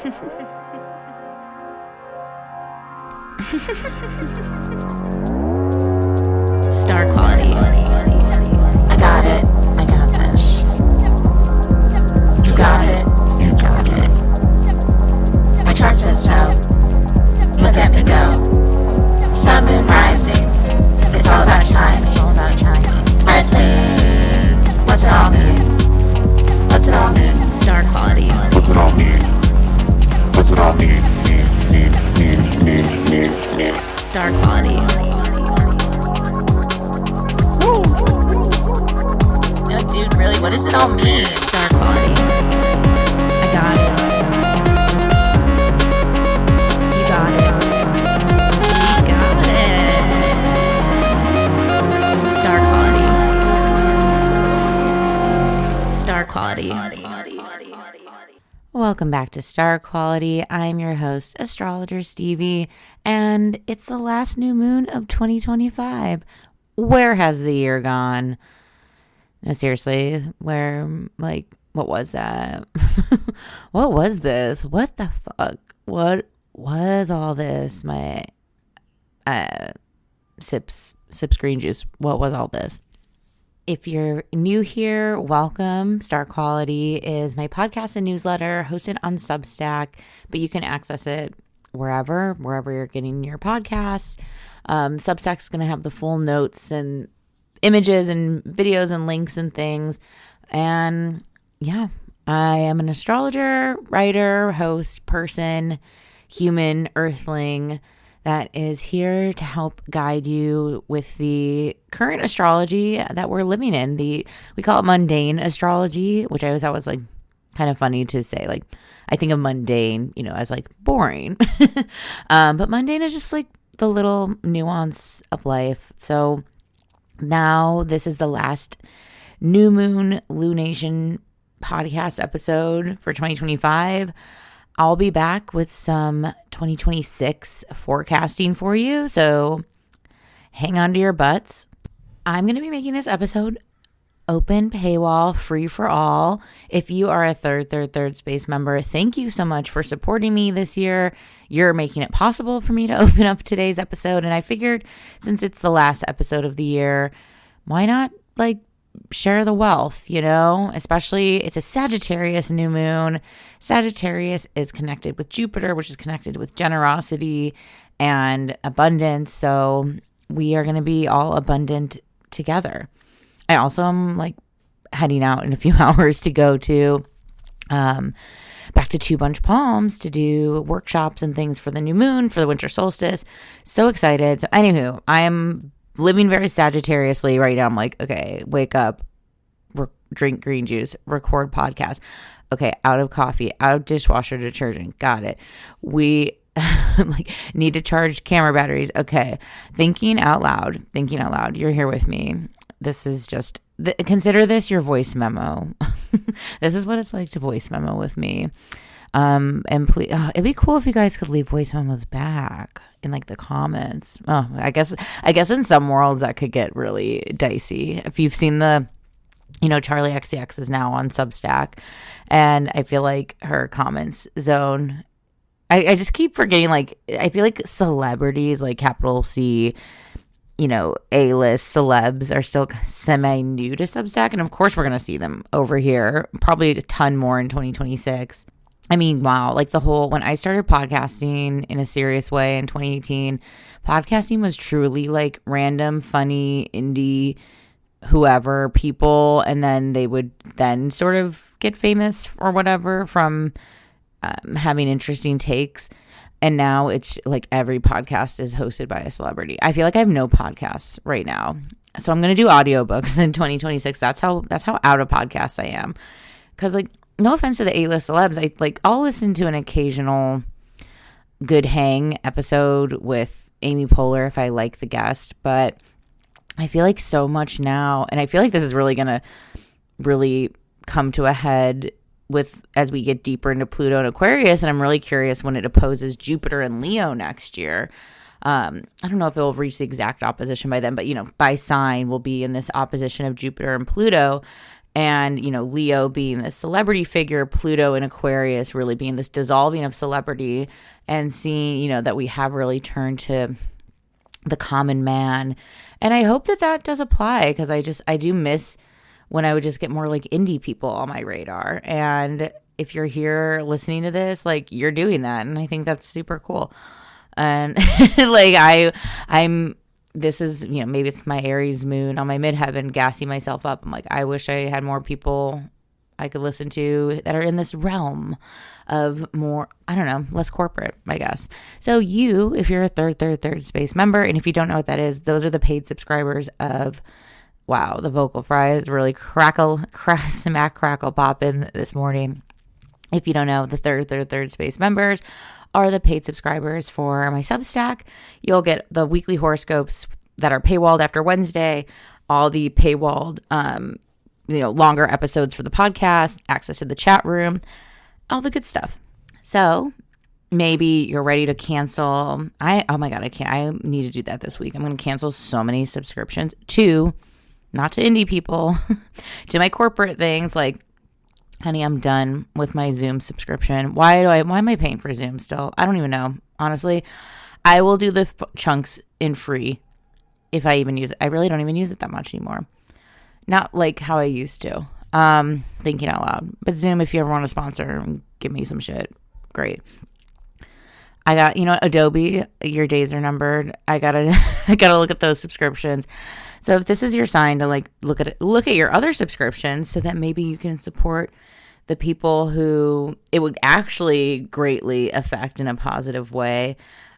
Star quality. I got it. I got this. You got it. You got it. My chart says so. Look at me go. Sun, moon, rising. It's all about time. It's all about time. Earthlings. What's it all mean? What's it all mean? Star quality. What's it all mean? What's it all mean? Star quality. Woo. No, dude, really, what does it all mean? Star quality. I got it. You got it. You got it. Star quality. Star quality. Welcome back to Star Quality. I'm your host, Astrologer Stevie, and it's the last new moon of 2025. Where has the year gone? No, seriously, where, like, what was that? What was this? What the fuck? What was all this? My sips green juice. What was all this? If you're new here, welcome. Star Quality is my podcast and newsletter hosted on Substack, but you can access it wherever you're getting your podcasts. Substack's going to have the full notes and images and videos and links and things. And yeah, I am an astrologer, writer, host, person, human, earthling that is here to help guide you with the current astrology that we're living in. We call it mundane astrology, which I always thought was like kind of funny to say. Like, I think of mundane, as like boring. But mundane is just like the little nuance of life. So now this is the last new moon lunation podcast episode for 2025. I'll be back with some 2026 forecasting for you, so hang on to your butts. I'm going to be making this episode open paywall, free for all. If you are a third space member, thank you so much for supporting me this year. You're making it possible for me to open up today's episode, and I figured since it's the last episode of the year, why not share the wealth, especially it's a Sagittarius new moon. Sagittarius is connected with Jupiter, which is connected with generosity and abundance. So we are going to be all abundant together. I also am heading out in a few hours to go to back to Two Bunch Palms to do workshops and things for the new moon, for the winter solstice. So excited. So anywho, I am living very Sagittariusly right now. I'm like, okay, wake up, drink green juice, record podcast. Okay, out of coffee, out of dishwasher detergent. Got it. We need to charge camera batteries. Okay, thinking out loud. You're here with me. This is just, consider this your voice memo. This is what it's like to voice memo with me. And please, it'd be cool if you guys could leave voice memos back in the comments. Oh, I guess in some worlds that could get really dicey. If you've seen the, Charlie XCX is now on Substack, and I feel like her comments zone, I just keep forgetting, I feel like celebrities, capital C, A-list celebs are still semi-new to Substack, and of course we're going to see them over here, probably a ton more in 2026. I mean, wow, when I started podcasting in a serious way in 2018, podcasting was truly random, funny, indie, whoever people, and then they would then sort of get famous or whatever from having interesting takes. And now it's every podcast is hosted by a celebrity. I feel like I have no podcasts right now. So I'm going to do audiobooks in 2026. That's how out of podcasts I am. Because no offense to the A-list celebs, I'll listen to an occasional good hang episode with Amy Poehler if I like the guest, but I feel like so much now, and I feel like this is really going to really come to a head as we get deeper into Pluto and Aquarius, and I'm really curious when it opposes Jupiter and Leo next year. I don't know if it will reach the exact opposition by then, but by sign we'll be in this opposition of Jupiter and Pluto. And, Leo being this celebrity figure, Pluto in Aquarius really being this dissolving of celebrity, and seeing, that we have really turned to the common man. And I hope that does apply, because I do miss when I would just get more like indie people on my radar. And if you're here listening to this, like, you're doing that. And I think that's super cool. And like, this is, maybe it's my Aries moon on my midheaven gassing myself up. I'm like, I wish I had more people I could listen to that are in this realm of more, I don't know, less corporate, I guess. So if you're a third space member, and if you don't know what that is, those are the paid subscribers of, wow, the vocal fries really smack crackle popping this morning. If you don't know, the third space members are the paid subscribers for my Substack. You'll get the weekly horoscopes that are paywalled after Wednesday, all the paywalled, longer episodes for the podcast, access to the chat room, all the good stuff. So maybe you're ready to cancel. Oh my God, I can't. I need to do that this week. I'm going to cancel so many subscriptions not to indie people, to my corporate things. Like, honey, I'm done with my Zoom subscription. Why am I paying for Zoom still? I don't even know. Honestly, I will do the chunks in free if I even use it. I really don't even use it that much anymore. Not like how I used to. Thinking out loud. But Zoom, if you ever want to sponsor, give me some shit. Great. I got, Adobe, your days are numbered. I gotta look at those subscriptions. So if this is your sign to like look at your other subscriptions, so that maybe you can support the people who it would actually greatly affect in a positive way,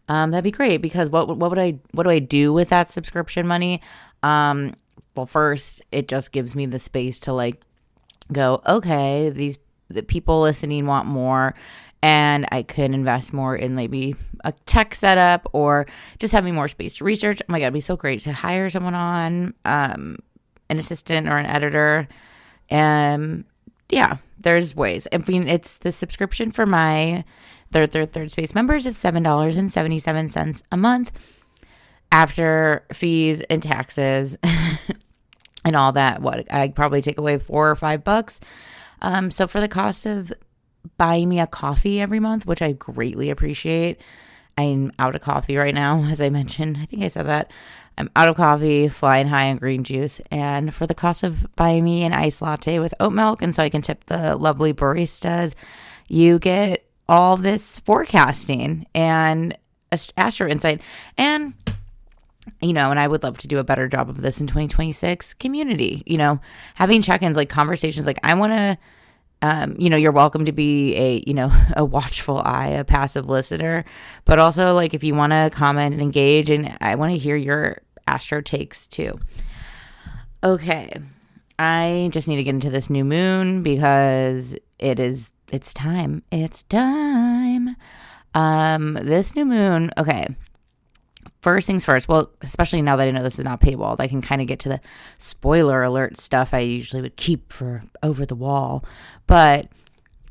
that'd be great. Because what do I do with that subscription money? Well, first, it just gives me the space to like go, okay, the people listening want more, and I could invest more in maybe a tech setup, or just having more space to research. Oh my God, it'd be so great to hire someone on, an assistant or an editor. Yeah, there's ways. I mean, it's the subscription for my third space members is $7.77 a month after fees and taxes and all that. What I'd probably take away $4 or $5. So for the cost of buying me a coffee every month, which I greatly appreciate. I'm out of coffee right now, as I mentioned. I think I said that. I'm out of coffee, flying high on green juice. And for the cost of buying me an iced latte with oat milk, and so I can tip the lovely baristas, you get all this forecasting and astro insight. And, and I would love to do a better job of this in 2026. Community, having check-ins, like conversations, like I want to, you're welcome to be a watchful eye, a passive listener, but also like if you want to comment and engage, and I want to hear your astro takes too. Okay. I just need to get into this new moon because it's time. It's time. This new moon. Okay. First things first, well, especially now that I know this is not paywalled, I can kind of get to the spoiler alert stuff I usually would keep for over the wall. But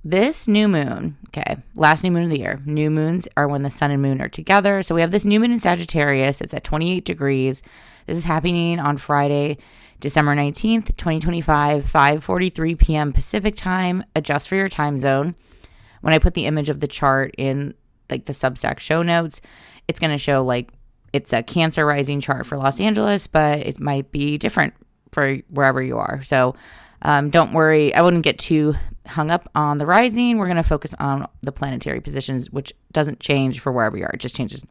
this new moon, okay, last new moon of the year. New moons are when the sun and moon are together. So we have this new moon in Sagittarius. It's at 28 degrees. This is happening on Friday, December 19th, 2025, 5:43 p.m. Pacific time. Adjust for your time zone. When I put the image of the chart in like the Substack show notes, it's going to show like it's a Cancer rising chart for Los Angeles, but it might be different for wherever you are. So don't worry. I wouldn't get too hung up on the rising. We're going to focus on the planetary positions, which doesn't change for wherever you are. It just changes,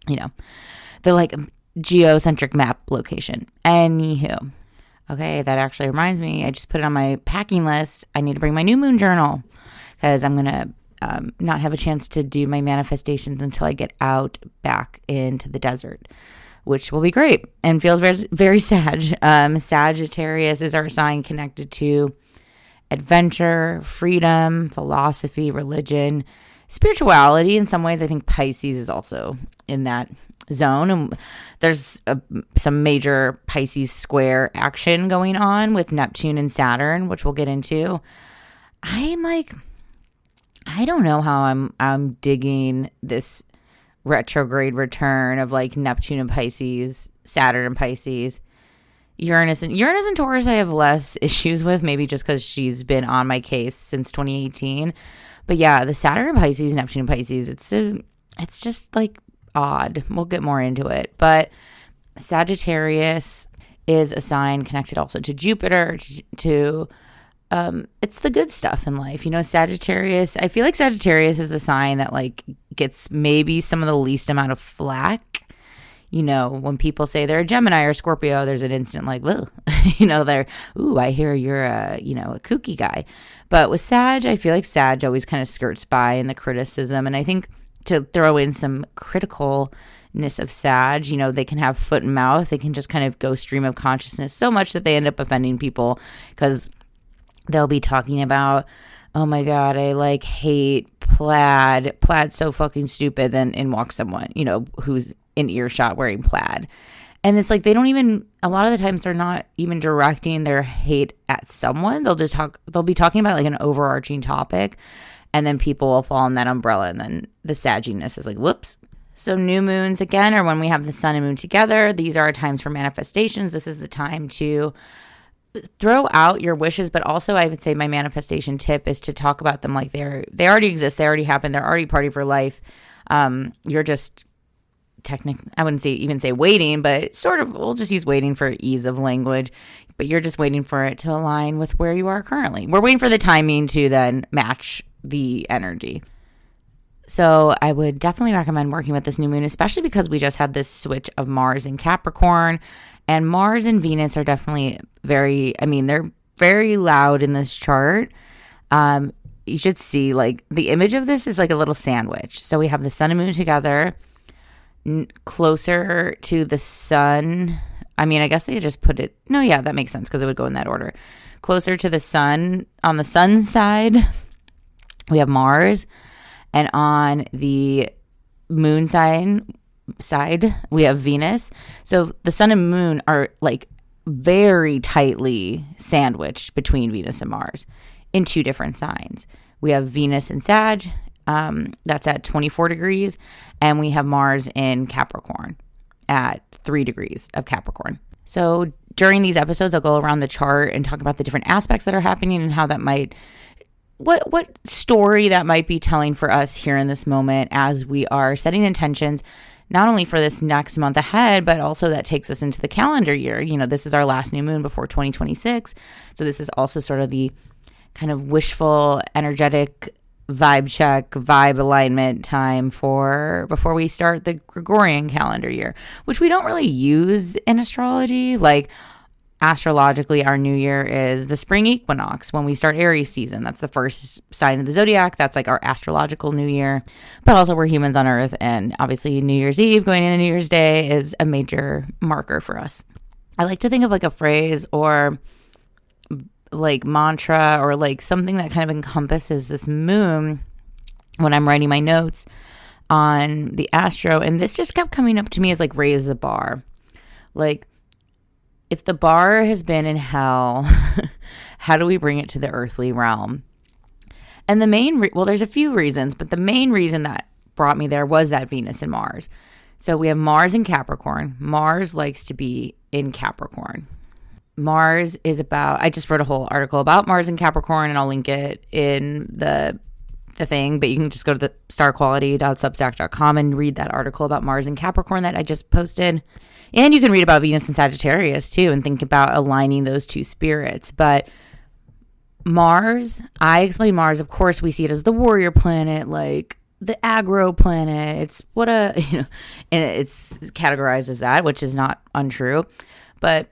the like geocentric map location. Anywho. Okay, that actually reminds me. I just put it on my packing list. I need to bring my new moon journal because I'm going to not have a chance to do my manifestations until I get out back into the desert, which will be great and feels very, very Sag. Sagittarius is our sign connected to adventure, freedom, philosophy, religion, spirituality. In some ways, I think Pisces is also in that zone. And there's some major Pisces square action going on with Neptune and Saturn, which we'll get into. I don't know how I'm digging this retrograde return of like Neptune and Pisces, Saturn and Pisces. Uranus and Taurus I have less issues with, maybe just because she's been on my case since 2018. But yeah, the Saturn and Pisces, Neptune and Pisces, it's just like odd. We'll get more into it. But Sagittarius is a sign connected also to Jupiter, to it's the good stuff in life. Sagittarius, I feel like Sagittarius is the sign that like gets maybe some of the least amount of flack. When people say they're a Gemini or Scorpio, there's an instant like, whoa, I hear you're a kooky guy. But with Sag, I feel like Sag always kind of skirts by in the criticism. And I think to throw in some criticalness of Sag, they can have foot and mouth. They can just kind of go stream of consciousness so much that they end up offending people because they'll be talking about, oh my God, I like hate plaid. Plaid's so fucking stupid. Then in walks someone, who's in earshot wearing plaid. And it's like a lot of the times they're not even directing their hate at someone. They'll be talking about like an overarching topic, and then people will fall in that umbrella, and then the sagginess is like, whoops. So new moons again are when we have the sun and moon together. These are times for manifestations. This is the time to throw out your wishes, but also I would say my manifestation tip is to talk about them like they already exist, they already happened, they're already part of your life. You're just I wouldn't say waiting, but sort of, we'll just use waiting for ease of language, but you're just waiting for it to align with where you are currently. We're waiting for the timing to then match the energy. So I would definitely recommend working with this new moon, especially because we just had this switch of Mars and Capricorn, and Mars and Venus are definitely they're very loud in this chart. You should see like the image of this is like a little sandwich. So we have the sun and moon together, closer to the sun. I guess they just put it, no, yeah, that makes sense because it would go in that order. Closer to the sun, on the sun side, we have Mars, and on the moon side, we have Venus. So the sun and moon are like very tightly sandwiched between Venus and Mars in two different signs. We have Venus in Sag, that's at 24 degrees, and we have Mars in Capricorn at 3 degrees of Capricorn. So during these episodes, I'll go around the chart and talk about the different aspects that are happening and how that might, what story that might be telling for us here in this moment as we are setting intentions, not only for this next month ahead, but also that takes us into the calendar year. This is our last new moon before 2026. So this is also sort of the kind of wishful, energetic vibe check, vibe alignment time before we start the Gregorian calendar year, which we don't really use in astrology. Like astrologically, our new year is the spring equinox when we start Aries season. That's the first sign of the zodiac. That's like our astrological new year. But also we're humans on Earth, and obviously New Year's Eve going into New Year's Day is a major marker for us. I like to think of like a phrase or like mantra or like something that kind of encompasses this moon when I'm writing my notes on the astro. And this just kept coming up to me as like raise the bar. Like if the bar has been in hell, how do we bring it to the earthly realm? And the main, there's a few reasons, but the main reason that brought me there was that Venus and Mars. So we have Mars in Capricorn. Mars likes to be in Capricorn. Mars is about, I just wrote a whole article about Mars and Capricorn, and I'll link it in the thing, but you can just go to the starquality.substack.com and read that article about Mars and Capricorn that I just posted. And you can read about Venus and Sagittarius too and think about aligning those two spirits. But Mars, I explain Mars, of course, we see it as the warrior planet, like the aggro planet. It's and it's categorized as that, which is not untrue. But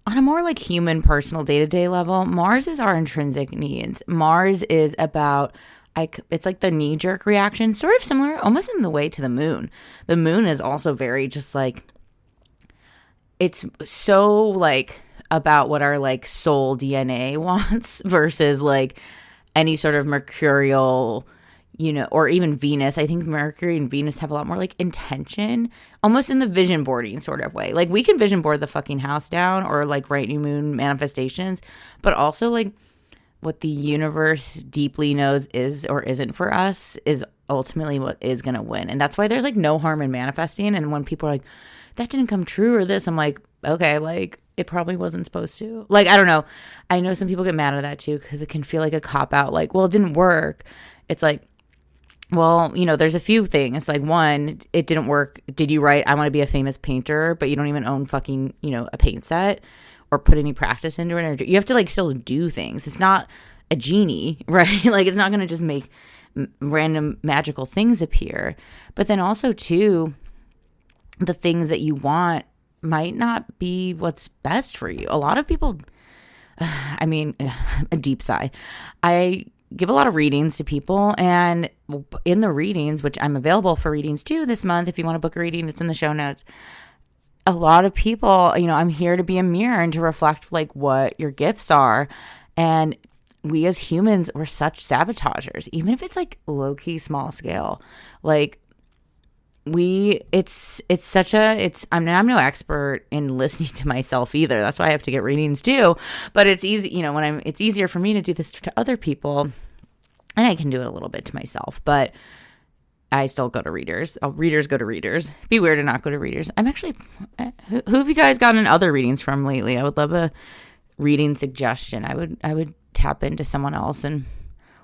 on a more like human, personal, day-to-day level, Mars is our intrinsic needs. Mars is about, it's like the knee-jerk reaction, sort of similar, almost in the way to the moon. The moon is also very just like, it's so like about what our like soul DNA wants versus like any sort of mercurial, or even Venus. I think Mercury and Venus have a lot more like intention, almost in the vision boarding sort of way. Like we can vision board the fucking house down or like write new moon manifestations, but also like what the universe deeply knows is or isn't for us is ultimately what is going to win. And that's why there's like no harm in manifesting. And when people are like, that didn't come true or this, I'm like, okay, like it probably wasn't supposed to. Like, I don't know. I know some people get mad at that too because it can feel like a cop out. Like, well, it didn't work. It's like, well, there's a few things. Like, one, it didn't work. Did you write, I want to be a famous painter, but you don't even own fucking, a paint set or put any practice into it? Or you have to like still do things. It's not a genie, right? Like, it's not going to just make random magical things appear. But then also too, the things that you want might not be what's best for you. A lot of people, I mean, a deep sigh. I give a lot of readings to people, and in the readings, which I'm available for readings too this month, if you want to book a reading, it's in the show notes. A lot of people, I'm here to be a mirror and to reflect like what your gifts are. And we as humans, we're such sabotagers, even if it's like low key, small scale. Like I'm no expert in listening to myself either. That's why I have to get readings too. But it's easy, it's easier for me to do this to other people, and I can do it a little bit to myself, but I still go to readers. Readers go to readers. Be weird to not go to readers. I'm actually, who have you guys gotten other readings from lately? I would love a reading suggestion. I would tap into someone else,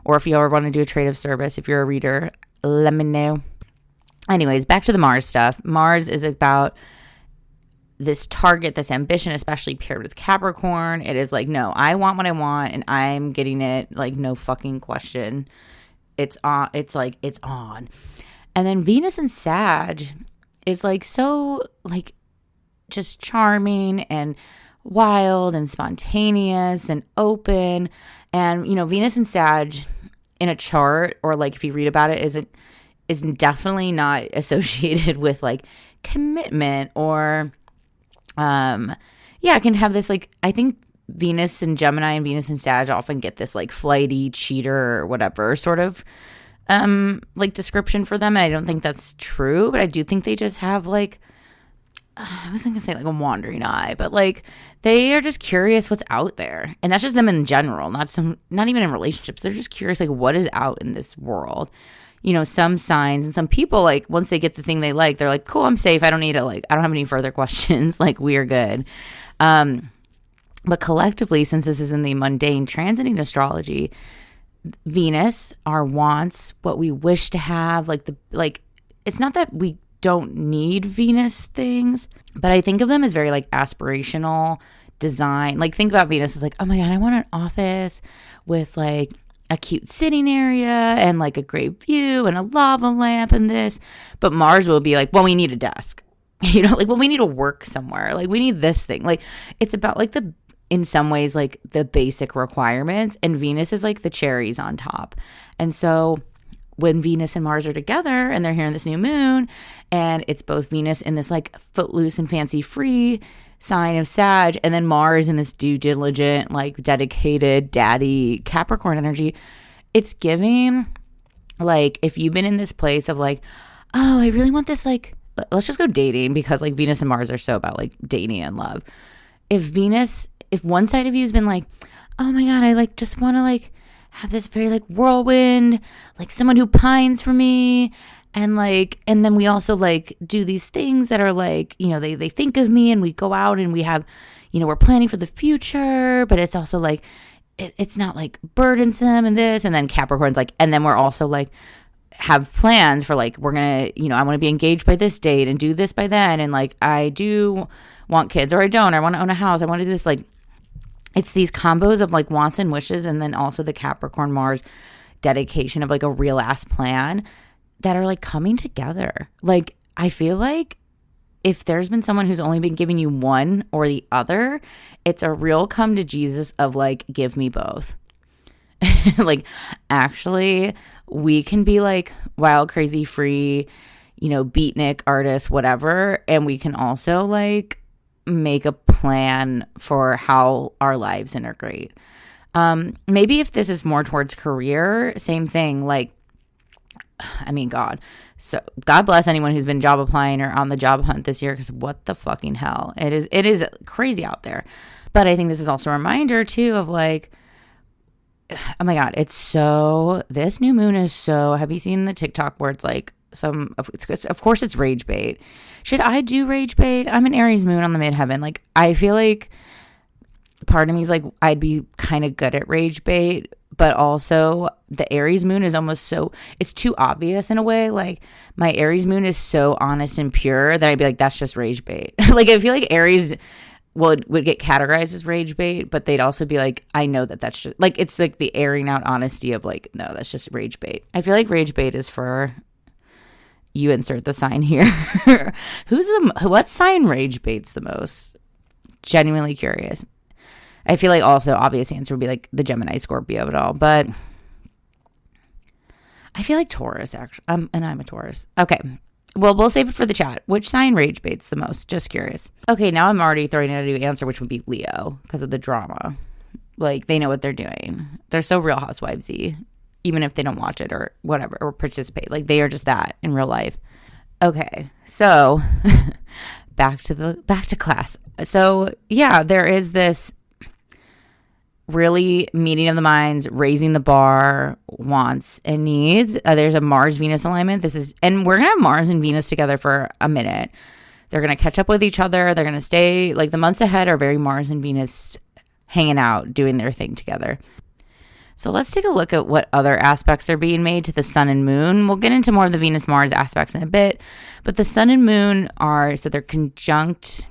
or if you ever want to do a trade of service, if you're a reader, let me know. Anyways, back to the Mars stuff. Mars is about this target, this ambition, especially paired with Capricorn. It is like, no, I want what I want and I'm getting it, like no fucking question. It's on. It's like, it's on. And then Venus and Sag is like so like just charming and wild and spontaneous and open. And, Venus and Sag in a chart, or like if you read about it, is definitely not associated with like commitment or, it can have this like, I think Venus and Gemini and Venus and Sag often get this like flighty, cheater or whatever sort of, like description for them. And I don't think that's true, but I do think they just have like, I wasn't gonna say like a wandering eye, but like they are just curious what's out there. And that's just them in general, not even in relationships. They're just curious, like what is out in this world. Some signs and some people, like once they get the thing they like, they're like, cool, I'm safe. I don't need to I don't have any further questions. Like we're good. But collectively, since this is in the mundane transiting astrology, Venus, our wants, what we wish to have, it's not that we don't need Venus things, but I think of them as very like aspirational design. Like think about Venus as like, oh my God, I want an office with like a cute sitting area and like a great view and a lava lamp and this. But Mars will be like, well, we need a desk, well, we need to work somewhere. Like we need this thing. Like it's about like in some ways, like the basic requirements, and Venus is like the cherries on top. And so when Venus and Mars are together and they're here in this new moon, and it's both Venus in this like footloose and fancy free sign of Sag, and then Mars in this due diligent, like dedicated daddy Capricorn energy, it's giving like, if you've been in this place of like, oh, I really want this, like, let's just go dating, because like Venus and Mars are so about like dating and love. If one side of you has been like, oh my God, I like just want to like have this very like whirlwind, like someone who pines for me. And like, and then we also like do these things that are like, they think of me, and we go out and we have, we're planning for the future, but it's also like, it's not like burdensome and this. And then Capricorn's like, and then we're also like, have plans for like, we're going to, I want to be engaged by this date and do this by then. And like, I do want kids, or I don't, or I want to own a house. I want to do this. Like, it's these combos of like wants and wishes. And then also the Capricorn Mars dedication of like a real ass plan that are like coming together. Like, I feel like if there's been someone who's only been giving you one or the other, it's a real come to Jesus of like, give me both. Like, actually, we can be like wild, crazy, free, beatnik artists, whatever. And we can also like make a plan for how our lives integrate. Maybe if this is more towards career, same thing. Like, I mean, God bless anyone who's been job applying or on the job hunt this year, because what the fucking hell, it is crazy out there. But I think this is also a reminder too of like, oh my God, this new moon is so, have you seen the TikTok where it's like of course it's rage bait. Should I do rage bait? I'm an Aries moon on the midheaven. Like, I feel like part of me is like, I'd be kind of good at rage bait, but also the Aries moon is almost so, it's too obvious in a way. Like, my Aries moon is so honest and pure that I'd be like, that's just rage bait. Like, I feel like Aries would get categorized as rage bait, but they'd also be like, I know that's just, like, it's like the airing out honesty of like, no, that's just rage bait. I feel like rage bait is for, you insert the sign here. What sign rage baits the most? Genuinely curious. I feel like also obvious answer would be like the Gemini, Scorpio of it all, but I feel like Taurus actually. And I'm a Taurus. Okay. Well, we'll save it for the chat. Which sign rage baits the most? Just curious. Okay, now I'm already throwing out a new answer, which would be Leo, because of the drama. Like, they know what they're doing. They're so Real Housewivesy, even if they don't watch it or whatever, or participate. Like, they are just that in real life. Okay, so back to class. So yeah, there is this really meeting of the minds, raising the bar, wants and needs. There's a Mars-Venus alignment. And we're going to have Mars and Venus together for a minute. They're going to catch up with each other. They're going to stay, like, the months ahead are very Mars and Venus hanging out, doing their thing together. So let's take a look at what other aspects are being made to the sun and moon. We'll get into more of the Venus-Mars aspects in a bit, but the sun and moon they're conjunct,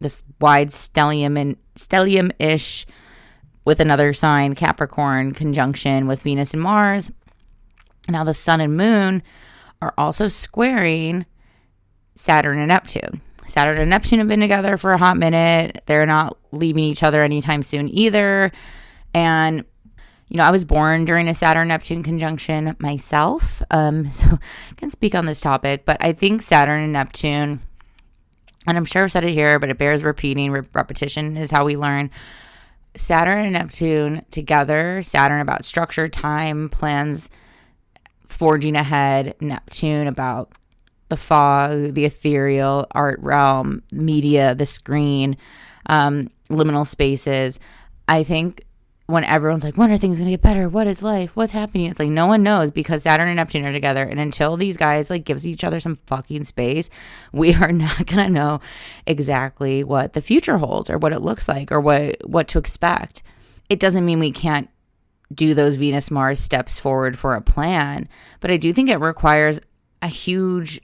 this wide stellium-ish with another sign, Capricorn, conjunction with Venus and Mars. Now the sun and moon are also squaring Saturn and Neptune. Saturn and Neptune have been together for a hot minute. They're not leaving each other anytime soon either. And, you know, I was born during a Saturn-Neptune conjunction myself, so I can speak on this topic. But I think Saturn and Neptune, and I'm sure I've said it here, but it bears repeating. Repetition is how we learn. Saturn and Neptune together, Saturn about structure, time, plans, forging ahead, Neptune about the fog, the ethereal, art realm, media, the screen, liminal spaces. I think when everyone's like, when are things going to get better? What is life? What's happening? It's like, no one knows, because Saturn and Neptune are together. And until these guys like gives each other some fucking space, we are not going to know exactly what the future holds or what it looks like or what to expect. It doesn't mean we can't do those Venus-Mars steps forward for a plan, but I do think it requires a huge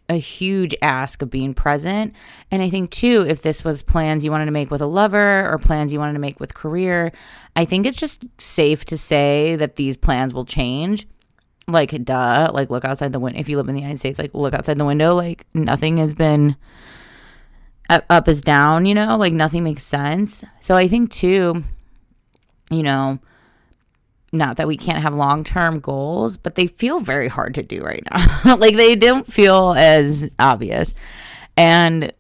ask of being present. And I think too, if this was plans you wanted to make with a lover or plans you wanted to make with career, I think it's just safe to say that these plans will change. Like, duh, like, look outside the window. If you live in the United States, like, look outside the window, like, nothing has been up is down, you know, like, nothing makes sense. So I think too, you know, not that we can't have long-term goals, but they feel very hard to do right now. Like, they don't feel as obvious. And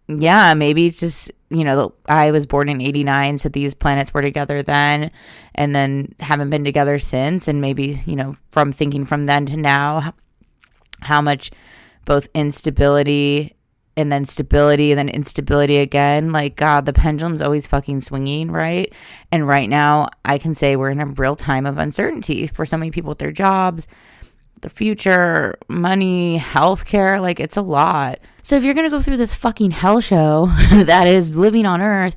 yeah, maybe it's just, you know, I was born in 89, so these planets were together then and then haven't been together since. And maybe, you know, from thinking from then to now, how much both instability and then stability and then instability again. Like, God, the pendulum's always fucking swinging, right? And right now, I can say we're in a real time of uncertainty for so many people with their jobs, their future, money, healthcare. Like, it's a lot. So if you're going to go through this fucking hell show that is living on Earth,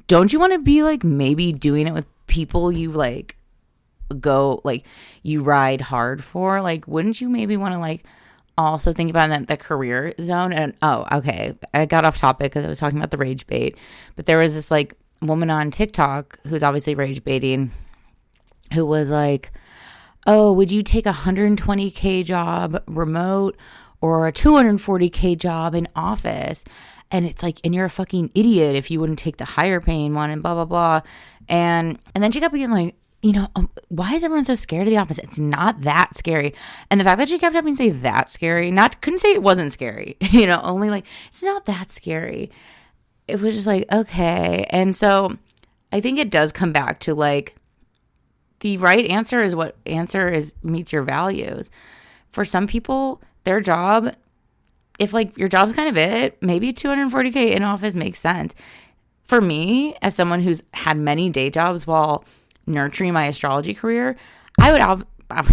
don't you want to be, like, maybe doing it with people you, like, you ride hard for? Like, wouldn't you maybe want to, like, also think about the career zone? And okay, I got off topic because I was talking about the rage bait, but there was this like woman on TikTok who's obviously rage baiting, who was like, oh, would you take a 120K job remote or a 240K job in office? And it's like, and you're a fucking idiot if you wouldn't take the higher paying one and blah blah blah. And then she kept being like, you know, why is everyone so scared of the office? It's not that scary. And the fact that she kept having to say that scary, couldn't say it wasn't scary, you know, only like, it's not that scary. It was just like, okay. And so I think it does come back to like, the right answer is what answer is meets your values. For some people, their job, if like your job's kind of it, maybe 240K in office makes sense. For me, as someone who's had many day jobs while nurturing my astrology career, I would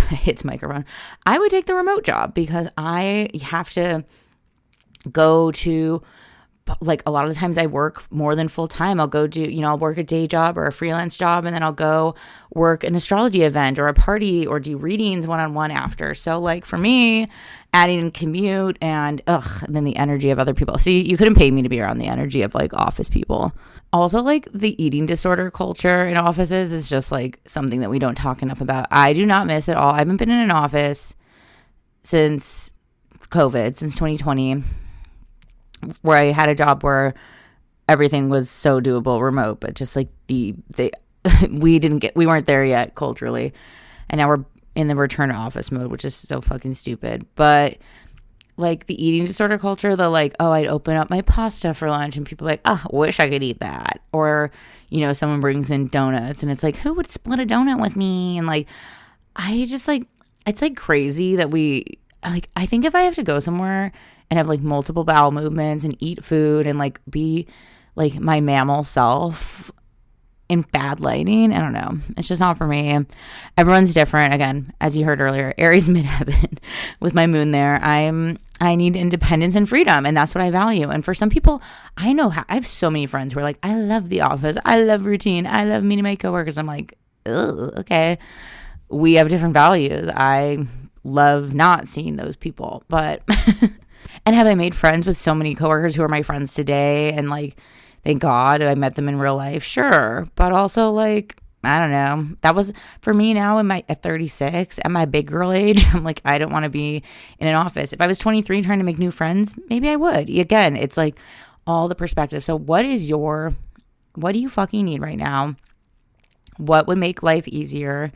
hits microphone. I would take the remote job because I have to go to, like, a lot of the times I work more than full time. I'll go do, I'll work a day job or a freelance job, and then I'll go work an astrology event or a party or do readings one-on-one after. So, like, for me, adding in commute and then the energy of other people. See, you couldn't pay me to be around the energy of, like, office people. Also, like, the eating disorder culture in offices is just, like, something that we don't talk enough about. I do not miss it all. I haven't been in an office since COVID, since 2020. Where I had a job where everything was so doable remote, but just like we weren't there yet culturally. And now we're in the return to office mode, which is so fucking stupid. But like the eating disorder culture, the like, oh, I'd open up my pasta for lunch and people are like, oh, wish I could eat that. Or, someone brings in donuts and it's like, who would split a donut with me? And like, I just like, it's like crazy that I think if I have to go somewhere and have like multiple bowel movements and eat food and like be like my mammal self in bad lighting, I don't know. It's just not for me. Everyone's different. Again, as you heard earlier, Aries midheaven with my moon there. I need independence and freedom, and that's what I value. And for some people, I have so many friends who are like, I love the office. I love routine. I love meeting my coworkers. I'm like, ugh, okay. We have different values. I love not seeing those people, but and have I made friends with so many coworkers who are my friends today, and like, thank God I met them in real life, sure, but also like, I don't know, that was for me now at 36 at my big girl age. I'm like, I don't want to be in an office. If I was 23 trying to make new friends, maybe I would. Again, it's like all the perspective. So what do you fucking need right now? What would make life easier?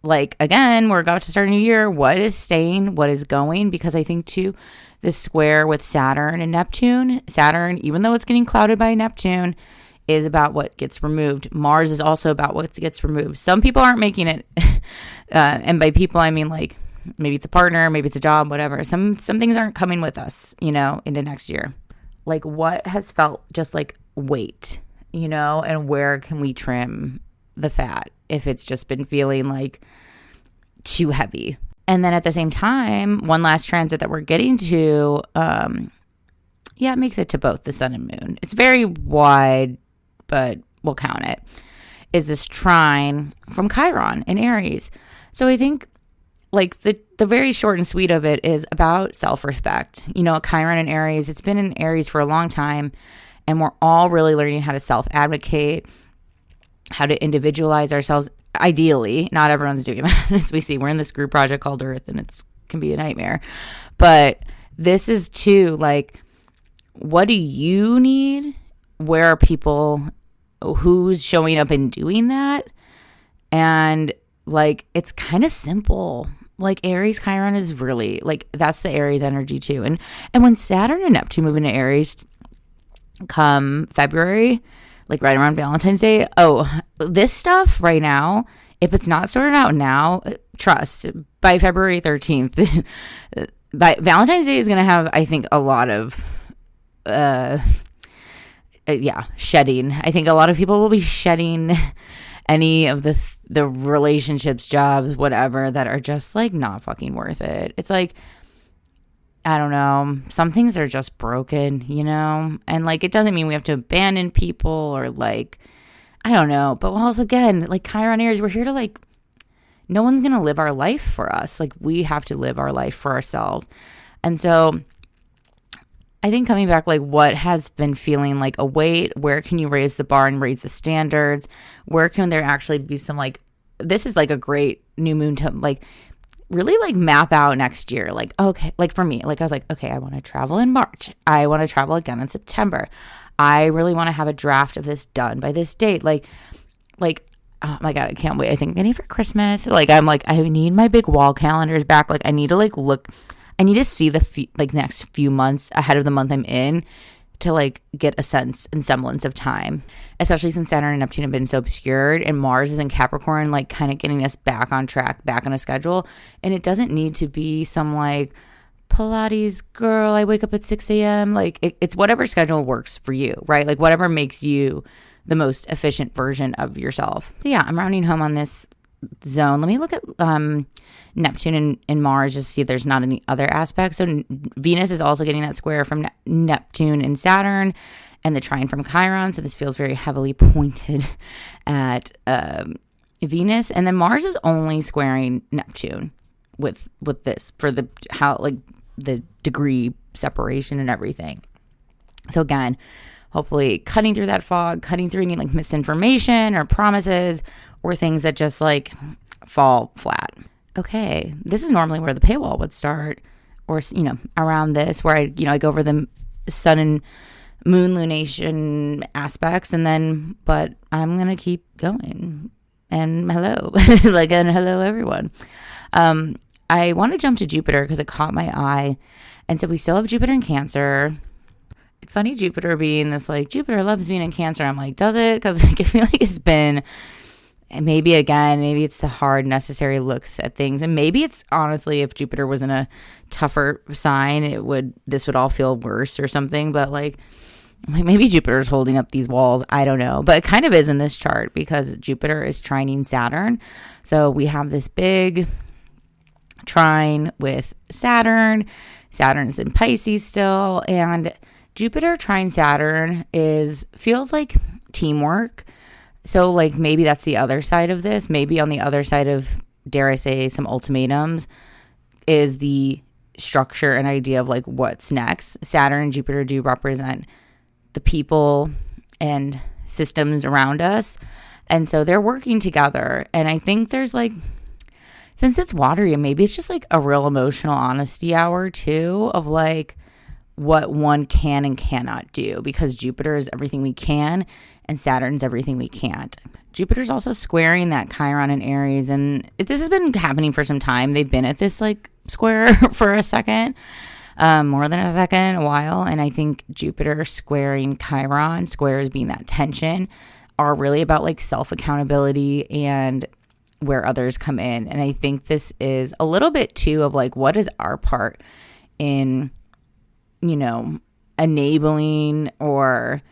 Like, again, we're about to start a new year. What is staying? What is going? Because I think, too, this square with Saturn and Neptune, Saturn, even though it's getting clouded by Neptune, is about what gets removed. Mars is also about what gets removed. Some people aren't making it. And by people, I mean, like, maybe it's a partner, maybe it's a job, whatever. Some things aren't coming with us, into next year. Like, what has felt just like weight, and where can we trim the fat if it's just been feeling like too heavy. And then at the same time, one last transit that we're getting to, it makes it to both the sun and moon. It's very wide, but we'll count it, is this trine from Chiron in Aries. So I think like the very short and sweet of it is about self-respect. Chiron in Aries, it's been in Aries for a long time, and we're all really learning how to self-advocate, how to individualize ourselves. Ideally, not everyone's doing that. As we see, we're in this group project called Earth, and it can be a nightmare. But this is too, like, what do you need? Where are people? Who's showing up and doing that? And like, it's kind of simple. Like, Aries Chiron is really like, that's the Aries energy too. And when Saturn and Neptune move into Aries come February, like right around Valentine's Day. Oh, this stuff right now, if it's not sorted out now, trust, by February 13th, by Valentine's Day is going to have, I think, a lot of, shedding. I think a lot of people will be shedding any of the relationships, jobs, whatever, that are just like not fucking worth it. It's like, I don't know, some things are just broken, and like, it doesn't mean we have to abandon people or like, I don't know, but also again, like Chiron Aries, we're here to like, no one's going to live our life for us. Like, we have to live our life for ourselves. And so I think coming back, like, what has been feeling like a weight, where can you raise the bar and raise the standards? Where can there actually be some like, this is like a great new moon to like, really like map out next year. Like, okay, like for me, like I was like, okay, I want to travel in March. I want to travel again in September. I really want to have a draft of this done by this date. Like, oh my God, I can't wait. I think maybe for Christmas. Like, I'm like, I need my big wall calendars back. Like, I need to like look, I need to see the next few months ahead of the month I'm in to like get a sense and semblance of time, especially since Saturn and Neptune have been so obscured, and Mars is in Capricorn, like kind of getting us back on track, back on a schedule. And it doesn't need to be some like Pilates girl, I wake up at 6 a.m. Like, it's whatever schedule works for you, right? Like, whatever makes you the most efficient version of yourself. So yeah, I'm rounding home on this zone. Let me look at Neptune and Mars just to see if there's not any other aspects. So Venus is also getting that square from Neptune and Saturn, and the trine from Chiron. So this feels very heavily pointed at Venus. And then Mars is only squaring Neptune with this for the degree separation and everything. So again, hopefully cutting through that fog, cutting through any like misinformation or promises or things that just like fall flat. Okay, this is normally where the paywall would start, or around this where I go over the sun and moon lunation aspects, but I'm gonna keep going. And hello, and hello everyone. I want to jump to Jupiter because it caught my eye, and so we still have Jupiter in Cancer. It's funny Jupiter being this like Jupiter loves being in Cancer. I'm like, does it? Because I feel like it's been. And maybe it's the hard, necessary looks at things. And maybe it's honestly, if Jupiter was in a tougher sign, this would all feel worse or something. But like maybe Jupiter's holding up these walls. I don't know. But it kind of is in this chart because Jupiter is trining Saturn. So we have this big trine with Saturn. Saturn's in Pisces still. And Jupiter trine Saturn feels like teamwork. So, like, maybe that's the other side of this. Maybe on the other side of, dare I say, some ultimatums is the structure and idea of, like, what's next. Saturn and Jupiter do represent the people and systems around us. And so they're working together. And I think there's, like, since it's watery, maybe it's just, like, a real emotional honesty hour, too, of, like, what one can and cannot do. Because Jupiter is everything we can and Saturn's everything we can't. Jupiter's also squaring that Chiron in Aries, and this has been happening for some time. They've been at this like square for a second, more than a second, a while, and I think Jupiter squaring Chiron, squares being that tension, are really about like self-accountability and where others come in. And I think this is a little bit too of like, what is our part in, enabling or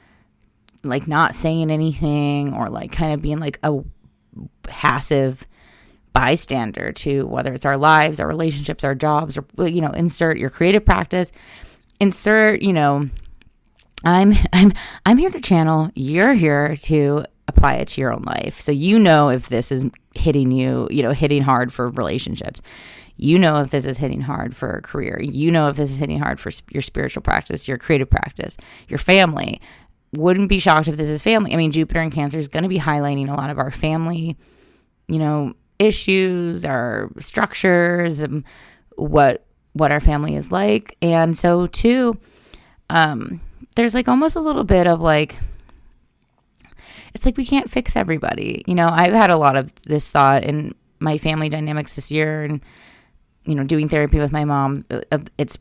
like not saying anything, or like kind of being like a passive bystander to whether it's our lives, our relationships, our jobs, or insert your creative practice, insert I'm here to channel, you're here to apply it to your own life. So if this is hitting you, hitting hard for relationships, if this is hitting hard for a career, if this is hitting hard for your spiritual practice, your creative practice, your family. Wouldn't be shocked if this is family. I mean, Jupiter in Cancer is going to be highlighting a lot of our family, issues, our structures, what our family is like. And so too, there's like almost a little bit of like, it's like we can't fix everybody. I've had a lot of this thought in my family dynamics this year, and doing therapy with my mom,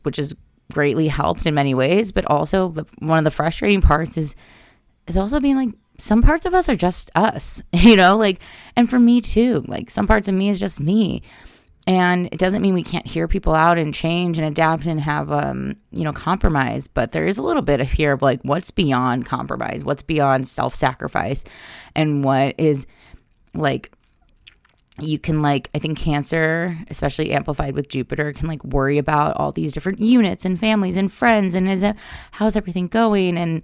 which is greatly helped in many ways, but also one of the frustrating parts is also being like, some parts of us are just us, and for me too, like some parts of me is just me. And it doesn't mean we can't hear people out and change and adapt and have, compromise, but there is a little bit of here of like, what's beyond compromise, what's beyond self-sacrifice, and what is like, you can like, I think Cancer, especially amplified with Jupiter, can like worry about all these different units and families and friends and how's everything going? And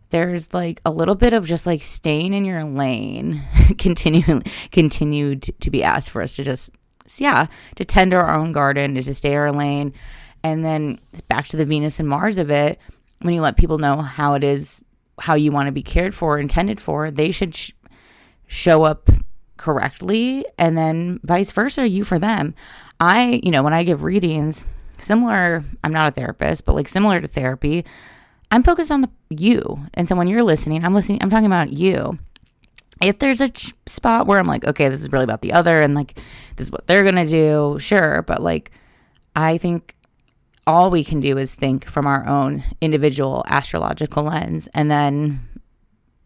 there's like a little bit of just like staying in your lane, continued to be asked for us to just, to tend to our own garden, to stay in our lane. And then back to the Venus and Mars of it, when you let people know how it is, how you want to be cared for, intended for, they should show up correctly, and then vice versa, you for them. When I give readings, similar, I'm not a therapist, but like similar to therapy, I'm focused on you. And so when you're listening, I'm talking about you. If there's a spot where I'm like, okay, this is really about the other, and like, this is what they're going to do, sure. But like, I think all we can do is think from our own individual astrological lens, and then,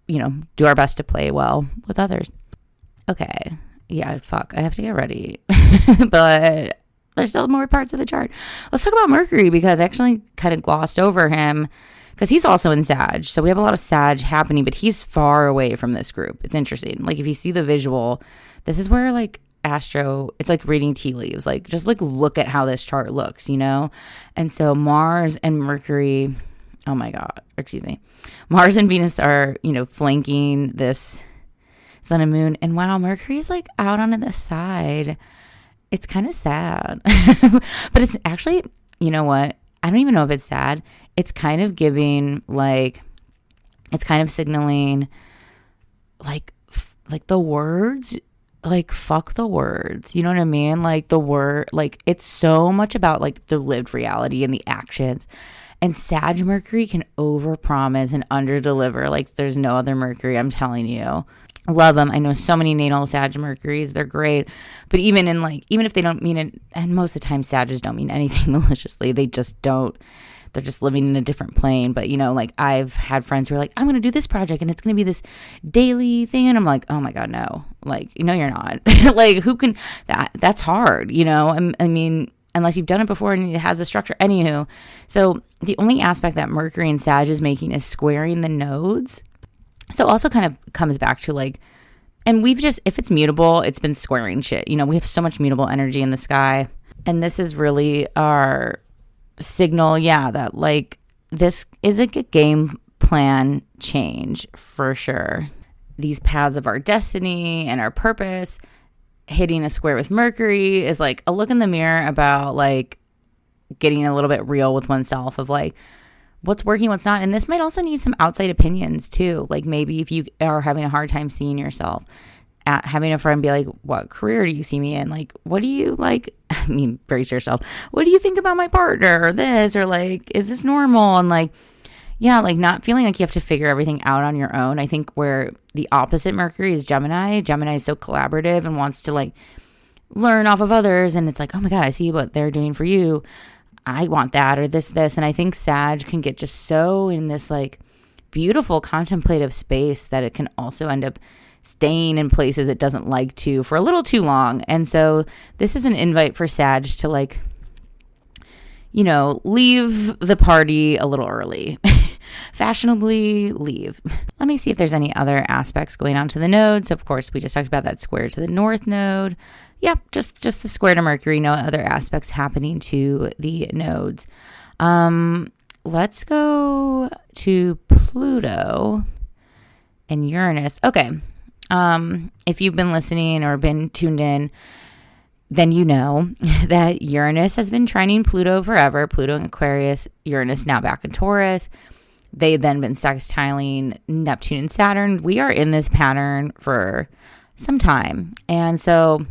do our best to play well with others. Okay. Yeah, fuck. I have to get ready. But there's still more parts of the chart. Let's talk about Mercury, because I actually kind of glossed over him because he's also in Sag. So we have a lot of Sag happening, but he's far away from this group. It's interesting. Like if you see the visual, this is where like it's like reading tea leaves. Like, just like look at how this chart looks, you know? And so Mars and Mercury, oh my God, excuse me. Mars and Venus are, you know, flanking this sun and moon. And wow, Mercury's like out on the side. It's kind of sad. But it's actually, you know what? I don't even know if it's sad. It's kind of giving like, it's kind of signaling like the words, like fuck the words, you know what I mean? Like the word, like it's so much about like the lived reality and the actions. And Sag Mercury can overpromise and underdeliver like there's no other Mercury, I'm telling you. Love them. I know so many natal Sag Mercuries. They're great. But even if they don't mean it, and most of the time Sagittarius don't mean anything maliciously, they just don't. They're just living in a different plane. But, you know, like I've had friends who are like, I'm going to do this project and it's going to be this daily thing. And I'm like, oh my God, no. Like, no, you're not. Like, who can, that's hard, you know? I mean, unless you've done it before and it has a structure. Anywho, so the only aspect that Mercury and Sag is making is squaring the nodes. So also kind of comes back to like, and we've just, if it's mutable, it's been squaring shit. You know, we have so much mutable energy in the sky. And this is really our signal, yeah, that like this is a game plan change for sure. These paths of our destiny and our purpose hitting a square with Mercury is like a look in the mirror about like getting a little bit real with oneself of like what's working, what's not. And this might also need some outside opinions too. Like maybe if you are having a hard time seeing yourself, having a friend be like, what career do you see me in? Like, what do you like? I mean, brace yourself. What do you think about my partner or this? Or like, is this normal? And like, yeah, like not feeling like you have to figure everything out on your own. I think where the opposite Mercury is Gemini. Gemini is so collaborative and wants to like learn off of others. And it's like, oh my God, I see what they're doing for you. I want that or this. And I think Sag can get just so in this like beautiful contemplative space that it can also end up staying in places it doesn't like to for a little too long. And so this is an invite for Sag to like, you know, leave the party a little early. Fashionably leave. Let me see if there's any other aspects going on to the nodes. Of course, we just talked about that square to the north node. Yeah, just the square to Mercury. No other aspects happening to the nodes. Let's go to Pluto and Uranus. Okay. If you've been listening or been tuned in, then you know that Uranus has been trining Pluto forever. Pluto in Aquarius, Uranus now back in Taurus. They've then been sextiling Neptune and Saturn. We are in this pattern for some time. And so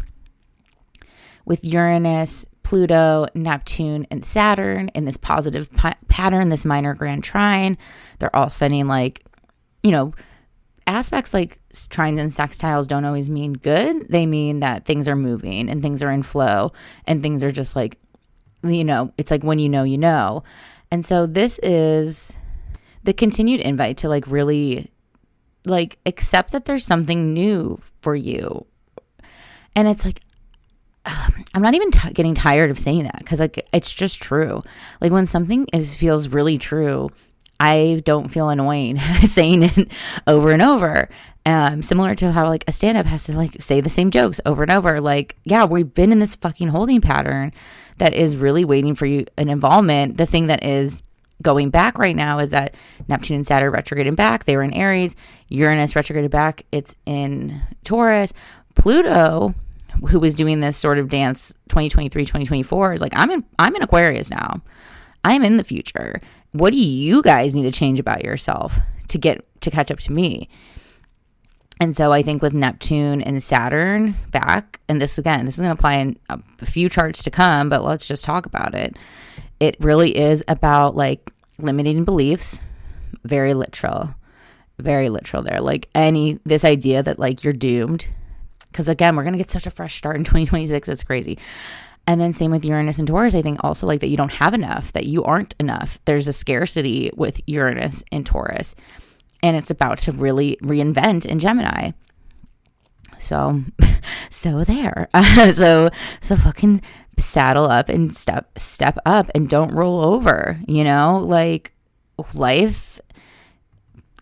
with Uranus, Pluto, Neptune, and Saturn in this positive pattern, this minor grand trine, they're all sending like, you know, aspects like trines and sextiles don't always mean good. They mean that things are moving and things are in flow and things are just like, you know, it's like when you know, you know. And so this is the continued invite to like really like accept that there's something new for you. And it's like, I'm not even getting tired of saying that because like it's just true. Like when something feels really true, I don't feel annoying saying it over and over. Similar to how like a stand-up has to like say the same jokes over and over. Like, yeah, we've been in this fucking holding pattern that is really waiting for you an involvement. The thing that is going back right now is that Neptune and Saturn retrograded back. They were in Aries. Uranus retrograded back. It's in Taurus. Pluto, who was doing this sort of dance 2023, 2024, is like, I'm in Aquarius now. I'm in the future. What do you guys need to change about yourself to catch up to me? And so I think with Neptune and Saturn back, and this is going to apply in a few charts to come, but let's just talk about it. It really is about like limiting beliefs, very literal there. Like this idea that like you're doomed. Because again, we're going to get such a fresh start in 2026. It's crazy. And then same with Uranus and Taurus. I think also like that you don't have enough, that you aren't enough. There's a scarcity with Uranus and Taurus. And it's about to really reinvent in Gemini. So there. So fucking saddle up and step up and don't roll over, you know? Like life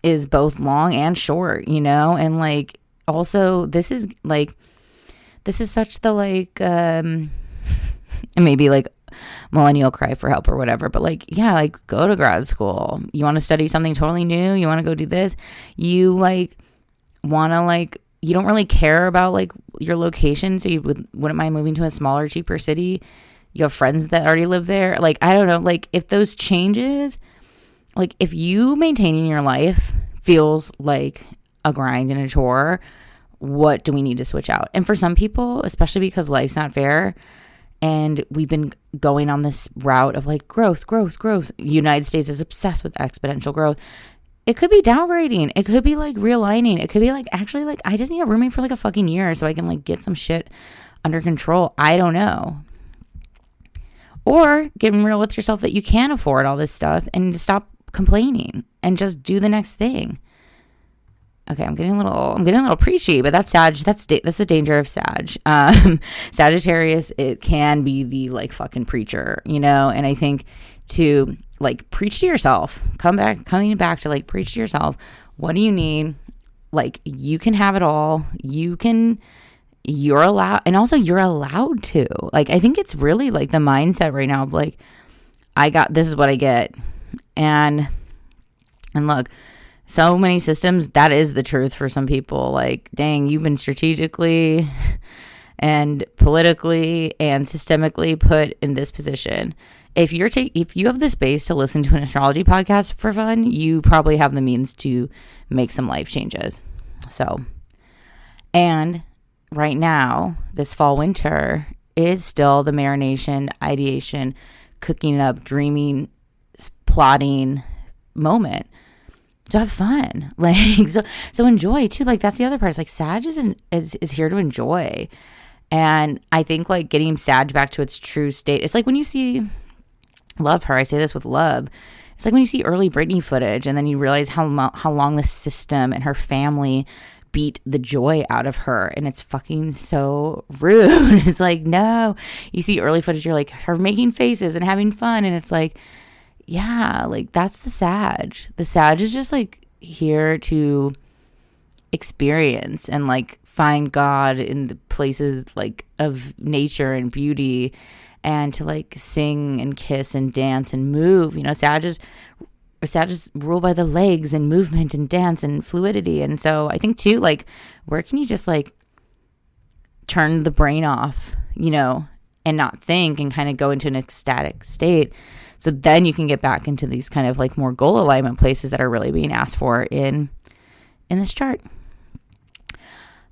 is both long and short, you know? And like also this is like this is such the like, and maybe like millennial cry for help or whatever, but like, yeah, like go to grad school. You want to study something totally new? You want to go do this? You like want to like, you don't really care about like your location, so you wouldn't mind moving to a smaller, cheaper city. You have friends that already live there. Like, I don't know, like if those changes, like if you maintaining your life feels like a grind and a chore, what do we need to switch out? And for some people, especially because life's not fair, and we've been going on this route of like growth. The United States is obsessed with exponential growth. It could be downgrading. It could be like realigning. It could be like, actually, like I just need a roommate for like a fucking year so I can like get some shit under control. I don't know. Or getting real with yourself that you can afford all this stuff and to stop complaining and just do the next thing. Okay, I'm getting a little preachy, but that's Sag. That's the danger of Sag. Sagittarius, it can be the like fucking preacher, you know. And I think to like preach to yourself, coming back to like preach to yourself. What do you need? Like you can have it all. You're allowed, and also you're allowed to. Like I think it's really like the mindset right now of like, this is what I get, and look. So many systems, that is the truth for some people. Like, dang, you've been strategically and politically and systemically put in this position. If you have the space to listen to an astrology podcast for fun, you probably have the means to make some life changes. So, and right now, this fall winter is still the marination, ideation, cooking up, dreaming, plotting moment. So have fun, like so enjoy too. Like that's the other part. It's like Sag is here to enjoy, and I think like getting Sag back to its true state. It's like when you see, love her. I say this with love. It's like when you see early Britney footage, and then you realize how long the system and her family beat the joy out of her, and it's fucking so rude. It's like no, you see early footage, you're like her making faces and having fun, and it's like. Yeah, like that's the Sag. The Sag is just like here to experience and like find God in the places like of nature and beauty, and to like sing and kiss and dance and move. You know, Sag is ruled by the legs and movement and dance and fluidity. And so I think too, like, where can you just like turn the brain off, you know, and not think and kind of go into an ecstatic state? So then you can get back into these kind of like more goal alignment places that are really being asked for in this chart.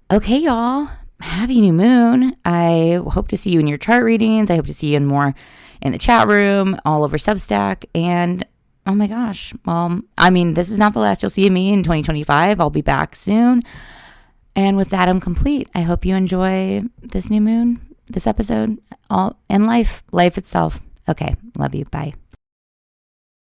Okay, y'all. Happy new moon. I hope to see you in your chart readings. I hope to see you more in the chat room, all over Substack. And oh my gosh. Well, I mean, this is not the last you'll see of me in 2025. I'll be back soon. And with that, I'm complete. I hope you enjoy this new moon, this episode, and life itself. Okay. Love you. Bye.